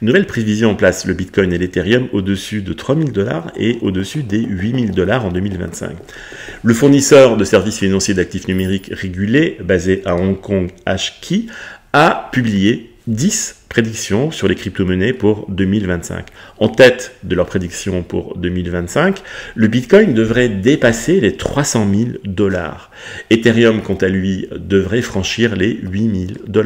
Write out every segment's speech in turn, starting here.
Nouvelle prévision place le Bitcoin et l'Ethereum au-dessus de 3000 $ et au-dessus des 8000 $ en 2025. Le fournisseur de services financiers d'actifs numériques régulés, basé à Hong Kong, HKey, a publié 10 prédictions sur les crypto-monnaies pour 2025. En tête de leurs prédictions pour 2025, le Bitcoin devrait dépasser les 300 000 $. Ethereum, quant à lui, devrait franchir les 8000 $.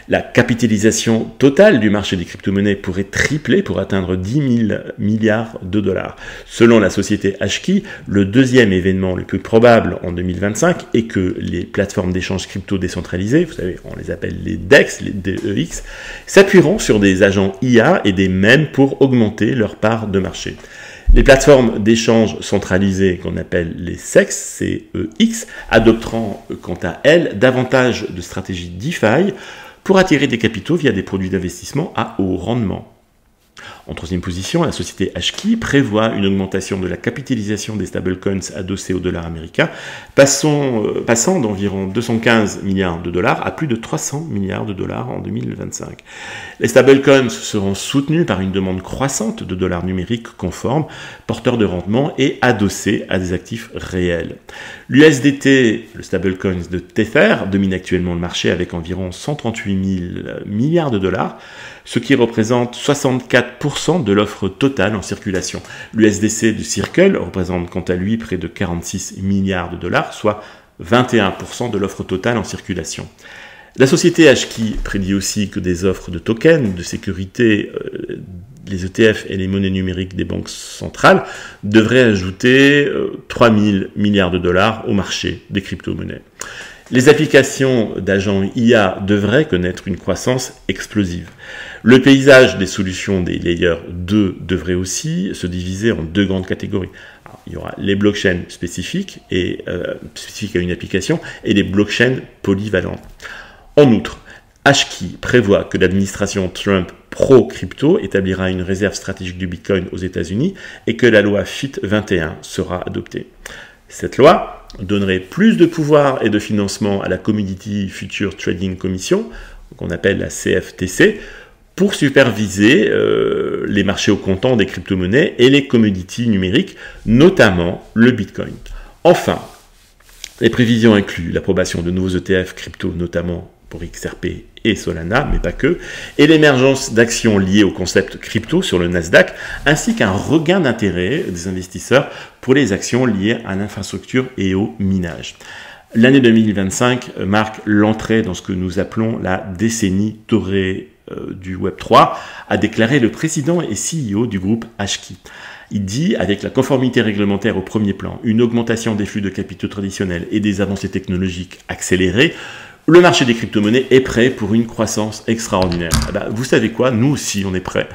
La capitalisation totale du marché des crypto-monnaies pourrait tripler pour atteindre 10 000 milliards de dollars. Selon la société HKey, le deuxième événement le plus probable en 2025 est que les plateformes d'échange crypto décentralisées, vous savez, on les appelle les DEX, les DEX, s'appuieront sur des agents IA et des MEM pour augmenter leur part de marché. Les plateformes d'échange centralisées, qu'on appelle les CEX, CEX, adopteront quant à elles davantage de stratégies DeFi pour attirer des capitaux via des produits d'investissement à haut rendement. En troisième position, la société HKey prévoit une augmentation de la capitalisation des stablecoins adossés au dollar américain, passant d'environ 215 milliards de dollars à plus de 300 milliards de dollars en 2025. Les stablecoins seront soutenus par une demande croissante de dollars numériques conformes, porteurs de rendement et adossés à des actifs réels. L'USDT, le stablecoin de Tether, domine actuellement le marché avec environ 138 000 milliards de dollars, ce qui représente 64% de l'offre totale en circulation. L'USDC de Circle représente quant à lui près de 46 milliards de dollars, soit 21% de l'offre totale en circulation. La société HKey prédit aussi que des offres de tokens de sécurité, les ETF et les monnaies numériques des banques centrales devraient ajouter 3 000 milliards de dollars au marché des crypto-monnaies. Les applications d'agents IA devraient connaître une croissance explosive. Le paysage des solutions des layers 2 devrait aussi se diviser en deux grandes catégories. Alors, il y aura les blockchains spécifiques à une application et les blockchains polyvalentes. En outre, HKey prévoit que l'administration Trump pro-crypto établira une réserve stratégique du Bitcoin aux États-Unis et que la loi FIT21 sera adoptée. Cette loi donnerait plus de pouvoir et de financement à la Commodity Future Trading Commission, qu'on appelle la CFTC, pour superviser les marchés au comptant des crypto-monnaies et les commodities numériques, notamment le Bitcoin. Enfin, les prévisions incluent l'approbation de nouveaux ETF crypto, notamment pour XRP et Solana, mais pas que, et l'émergence d'actions liées au concept crypto sur le Nasdaq, ainsi qu'un regain d'intérêt des investisseurs pour les actions liées à l'infrastructure et au minage. L'année 2025 marque l'entrée dans ce que nous appelons la décennie dorée du Web3, a déclaré le président et CEO du groupe HKey. Il dit, avec la conformité réglementaire au premier plan, une augmentation des flux de capitaux traditionnels et des avancées technologiques accélérées, le marché des crypto-monnaies est prêt pour une croissance extraordinaire. Ah bah, vous savez quoi, nous aussi on est prêts.